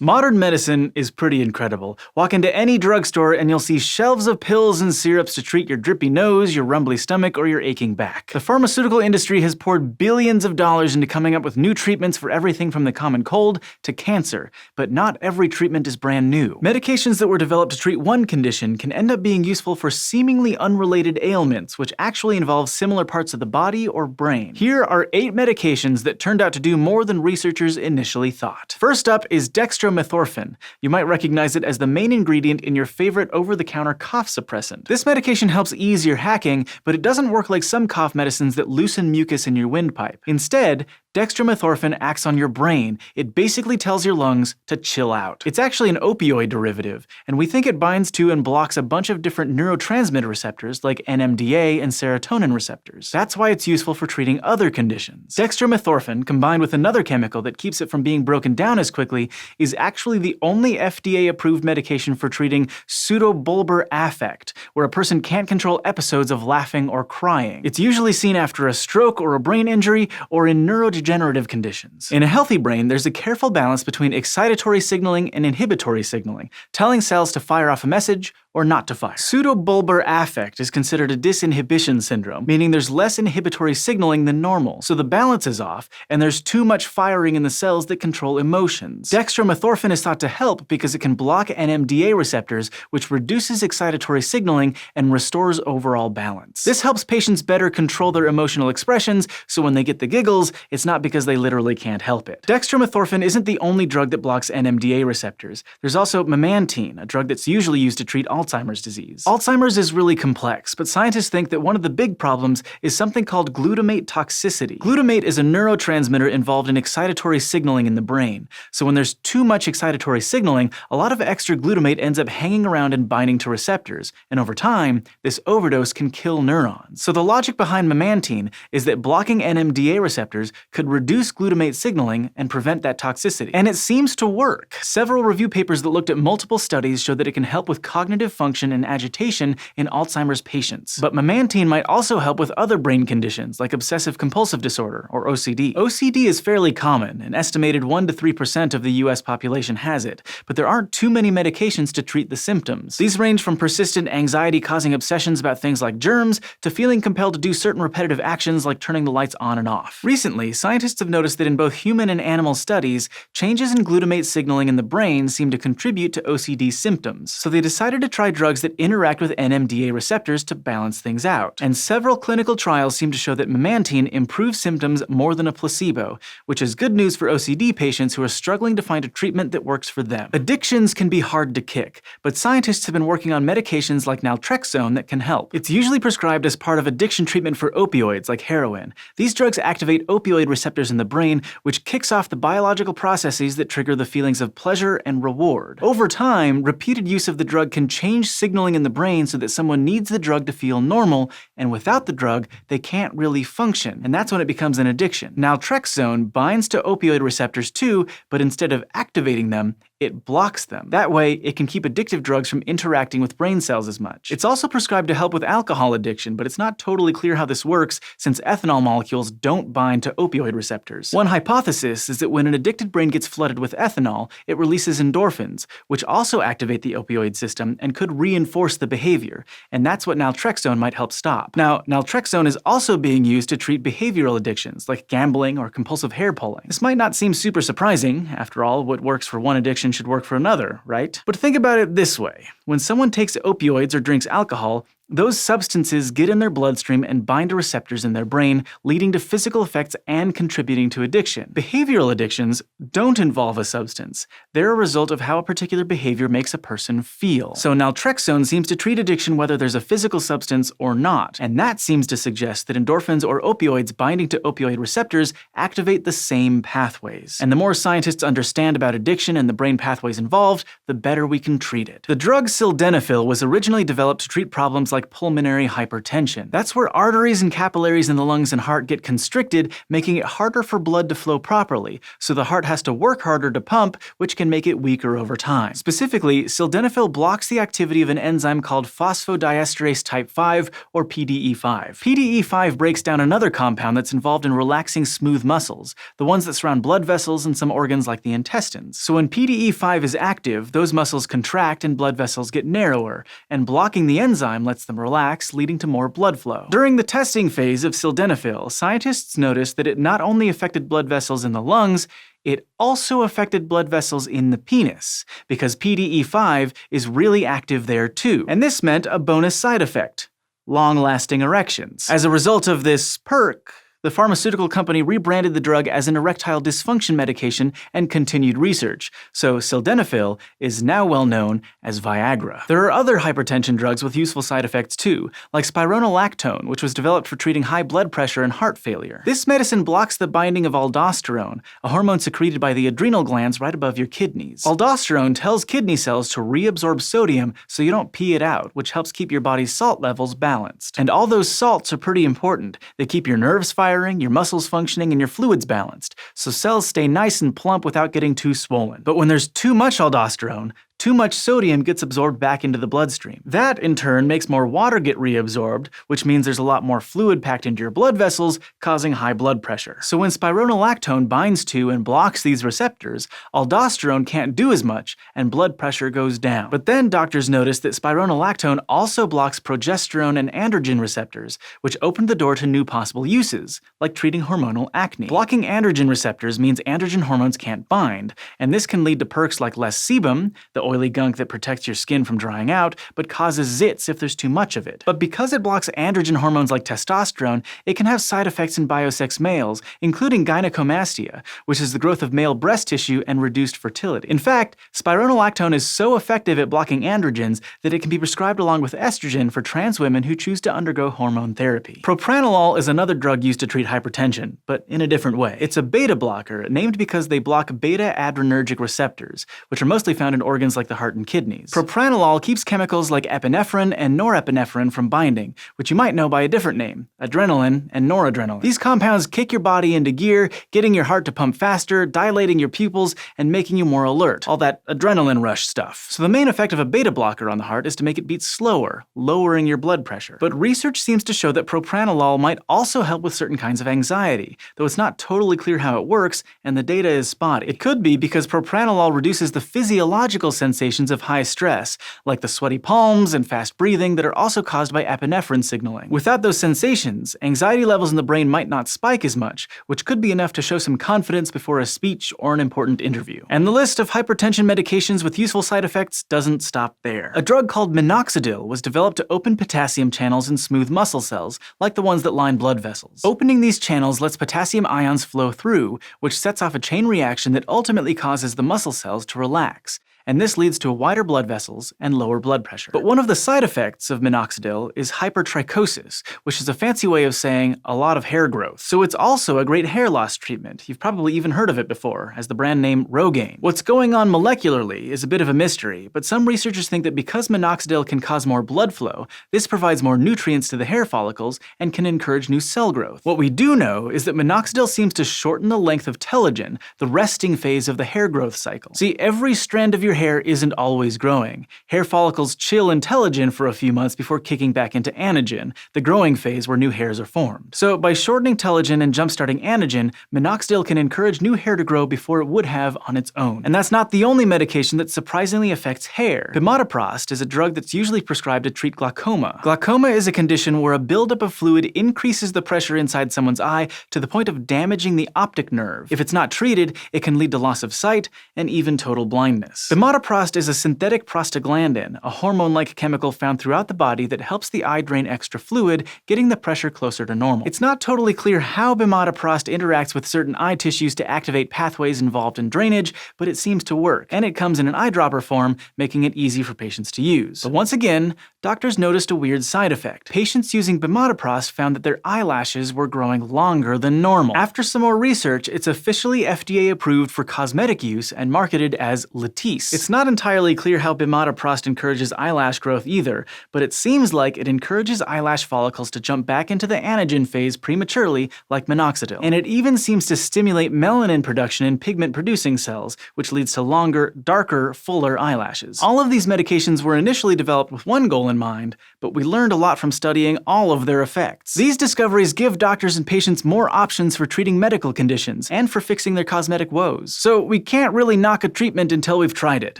Modern medicine is pretty incredible. Walk into any drugstore and you'll see shelves of pills and syrups to treat your drippy nose, your rumbly stomach, or your aching back. The pharmaceutical industry has poured billions of dollars into coming up with new treatments for everything from the common cold to cancer, but not every treatment is brand new. Medications that were developed to treat one condition can end up being useful for seemingly unrelated ailments, which actually involve similar parts of the body or brain. Here are 8 medications that turned out to do more than researchers initially thought. First up is Dextromethorphan. You might recognize it as the main ingredient in your favorite over-the-counter cough suppressant. This medication helps ease your hacking, but it doesn't work like some cough medicines that loosen mucus in your windpipe. Instead, Dextromethorphan acts on your brain. It basically tells your lungs to chill out. It's actually an opioid derivative, and we think it binds to and blocks a bunch of different neurotransmitter receptors like NMDA and serotonin receptors. That's why it's useful for treating other conditions. Dextromethorphan, combined with another chemical that keeps it from being broken down as quickly, is actually the only FDA-approved medication for treating pseudobulbar affect, where a person can't control episodes of laughing or crying. It's usually seen after a stroke or a brain injury or in neurodegenerative conditions. In a healthy brain, there's a careful balance between excitatory signaling and inhibitory signaling, telling cells to fire off a message or not to fire. Pseudobulbar affect is considered a disinhibition syndrome, meaning there's less inhibitory signaling than normal, so the balance is off, and there's too much firing in the cells that control emotions. Dextromethorphan is thought to help because it can block NMDA receptors, which reduces excitatory signaling and restores overall balance. This helps patients better control their emotional expressions, so when they get the giggles, it's not because they literally can't help it. Dextromethorphan isn't the only drug that blocks NMDA receptors. There's also Memantine, a drug that's usually used to treat Alzheimer's disease. Alzheimer's is really complex, but scientists think that one of the big problems is something called glutamate toxicity. Glutamate is a neurotransmitter involved in excitatory signaling in the brain. So when there's too much excitatory signaling, a lot of extra glutamate ends up hanging around and binding to receptors, and over time, this overdose can kill neurons. So the logic behind Memantine is that blocking NMDA receptors could reduce glutamate signaling and prevent that toxicity. And it seems to work. Several review papers that looked at multiple studies showed that it can help with cognitive function and agitation in Alzheimer's patients. But Memantine might also help with other brain conditions like obsessive-compulsive disorder, or OCD. OCD is fairly common. An estimated 1 to 3% of the US population has it, but there aren't too many medications to treat the symptoms. These range from persistent anxiety-causing obsessions about things like germs to feeling compelled to do certain repetitive actions like turning the lights on and off. Recently, scientists have noticed that in both human and animal studies, changes in glutamate signaling in the brain seem to contribute to OCD symptoms. So they decided to try drugs that interact with NMDA receptors to balance things out. And several clinical trials seem to show that Memantine improves symptoms more than a placebo, which is good news for OCD patients who are struggling to find a treatment that works for them. Addictions can be hard to kick, but scientists have been working on medications like Naltrexone that can help. It's usually prescribed as part of addiction treatment for opioids like heroin. These drugs activate opioid receptors in the brain, which kicks off the biological processes that trigger the feelings of pleasure and reward. Over time, repeated use of the drug can change signaling in the brain so that someone needs the drug to feel normal, and without the drug, they can't really function, and that's when it becomes an addiction. Naltrexone binds to opioid receptors too, but instead of activating them, it blocks them. That way, it can keep addictive drugs from interacting with brain cells as much. It's also prescribed to help with alcohol addiction, but it's not totally clear how this works since ethanol molecules don't bind to opioid receptors. One hypothesis is that when an addicted brain gets flooded with ethanol, it releases endorphins, which also activate the opioid system and could reinforce the behavior, and that's what naltrexone might help stop. Now, naltrexone is also being used to treat behavioral addictions like gambling or compulsive hair pulling. This might not seem super surprising. After all, what works for one addiction should work for another, right? But think about it this way. When someone takes opioids or drinks alcohol, those substances get in their bloodstream and bind to receptors in their brain, leading to physical effects and contributing to addiction. Behavioral addictions don't involve a substance. They're a result of how a particular behavior makes a person feel. So naltrexone seems to treat addiction whether there's a physical substance or not, and that seems to suggest that endorphins or opioids binding to opioid receptors activate the same pathways. And the more scientists understand about addiction and the brain pathways involved, the better we can treat it. The drug sildenafil was originally developed to treat problems like like pulmonary hypertension. That's where arteries and capillaries in the lungs and heart get constricted, making it harder for blood to flow properly, so the heart has to work harder to pump, which can make it weaker over time. Specifically, sildenafil blocks the activity of an enzyme called phosphodiesterase type 5, or PDE5. PDE5 breaks down another compound that's involved in relaxing smooth muscles, the ones that surround blood vessels and some organs like the intestines. So when PDE5 is active, those muscles contract and blood vessels get narrower, and blocking the enzyme lets them relax, leading to more blood flow. During the testing phase of sildenafil, scientists noticed that it not only affected blood vessels in the lungs, it also affected blood vessels in the penis, because PDE5 is really active there too. And this meant a bonus side effect: long-lasting erections. As a result of this perk, the pharmaceutical company rebranded the drug as an erectile dysfunction medication and continued research, so sildenafil is now well known as Viagra. There are other hypertension drugs with useful side effects too, like Spironolactone, which was developed for treating high blood pressure and heart failure. This medicine blocks the binding of aldosterone, a hormone secreted by the adrenal glands right above your kidneys. Aldosterone tells kidney cells to reabsorb sodium so you don't pee it out, which helps keep your body's salt levels balanced. And all those salts are pretty important. They keep your nerves firing, your muscles functioning, and your fluids balanced, so cells stay nice and plump without getting too swollen. But when there's too much aldosterone, too much sodium gets absorbed back into the bloodstream. That, in turn, makes more water get reabsorbed, which means there's a lot more fluid packed into your blood vessels, causing high blood pressure. So when spironolactone binds to and blocks these receptors, aldosterone can't do as much, and blood pressure goes down. But then doctors noticed that spironolactone also blocks progesterone and androgen receptors, which opened the door to new possible uses, like treating hormonal acne. Blocking androgen receptors means androgen hormones can't bind, and this can lead to perks like less sebum, the oily gunk that protects your skin from drying out, but causes zits if there's too much of it. But because it blocks androgen hormones like testosterone, it can have side effects in biosex males, including gynecomastia, which is the growth of male breast tissue and reduced fertility. In fact, spironolactone is so effective at blocking androgens that it can be prescribed along with estrogen for trans women who choose to undergo hormone therapy. Propranolol is another drug used to treat hypertension, but in a different way. It's a beta blocker, named because they block beta-adrenergic receptors, which are mostly found in organs like the heart and kidneys. Propranolol keeps chemicals like epinephrine and norepinephrine from binding, which you might know by a different name: adrenaline and noradrenaline. These compounds kick your body into gear, getting your heart to pump faster, dilating your pupils, and making you more alert. All that adrenaline rush stuff. So the main effect of a beta blocker on the heart is to make it beat slower, lowering your blood pressure. But research seems to show that propranolol might also help with certain kinds of anxiety, though it's not totally clear how it works, and the data is spotty. It could be because propranolol reduces the physiological sensations of high stress, like the sweaty palms and fast breathing that are also caused by epinephrine signaling. Without those sensations, anxiety levels in the brain might not spike as much, which could be enough to show some confidence before a speech or an important interview. And the list of hypertension medications with useful side effects doesn't stop there. A drug called Minoxidil was developed to open potassium channels in smooth muscle cells, like the ones that line blood vessels. Opening these channels lets potassium ions flow through, which sets off a chain reaction that ultimately causes the muscle cells to relax. And this leads to wider blood vessels and lower blood pressure. But one of the side effects of minoxidil is hypertrichosis, which is a fancy way of saying a lot of hair growth. So it's also a great hair loss treatment. You've probably even heard of it before, as the brand name Rogaine. What's going on molecularly is a bit of a mystery, but some researchers think that because minoxidil can cause more blood flow, this provides more nutrients to the hair follicles and can encourage new cell growth. What we do know is that minoxidil seems to shorten the length of telogen, the resting phase of the hair growth cycle. See, every strand of your hair isn't always growing. Hair follicles chill in telogen for a few months before kicking back into anagen, the growing phase where new hairs are formed. So by shortening telogen and jumpstarting anagen, minoxidil can encourage new hair to grow before it would have on its own. And that's not the only medication that surprisingly affects hair. Bimatoprost is a drug that's usually prescribed to treat glaucoma. Glaucoma is a condition where a buildup of fluid increases the pressure inside someone's eye to the point of damaging the optic nerve. If it's not treated, it can lead to loss of sight and even total blindness. Bimatoprost is a synthetic prostaglandin, a hormone-like chemical found throughout the body that helps the eye drain extra fluid, getting the pressure closer to normal. It's not totally clear how bimatoprost interacts with certain eye tissues to activate pathways involved in drainage, but it seems to work, and it comes in an eyedropper form, making it easy for patients to use. But once again, doctors noticed a weird side effect. Patients using bimatoprost found that their eyelashes were growing longer than normal. After some more research, it's officially FDA approved for cosmetic use and marketed as Latisse. It's not entirely clear how Bimatoprost encourages eyelash growth either, but it seems like it encourages eyelash follicles to jump back into the anagen phase prematurely, like Minoxidil. And it even seems to stimulate melanin production in pigment-producing cells, which leads to longer, darker, fuller eyelashes. All of these medications were initially developed with one goal in mind, but we learned a lot from studying all of their effects. These discoveries give doctors and patients more options for treating medical conditions and for fixing their cosmetic woes. So we can't really knock a treatment until we've tried it,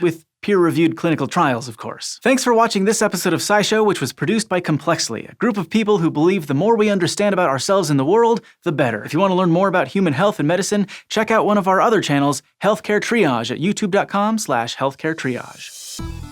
with peer-reviewed clinical trials, of course. Thanks for watching this episode of SciShow, which was produced by Complexly, a group of people who believe the more we understand about ourselves and the world, the better. If you want to learn more about human health and medicine, check out one of our other channels, Healthcare Triage, at youtube.com/healthcaretriage.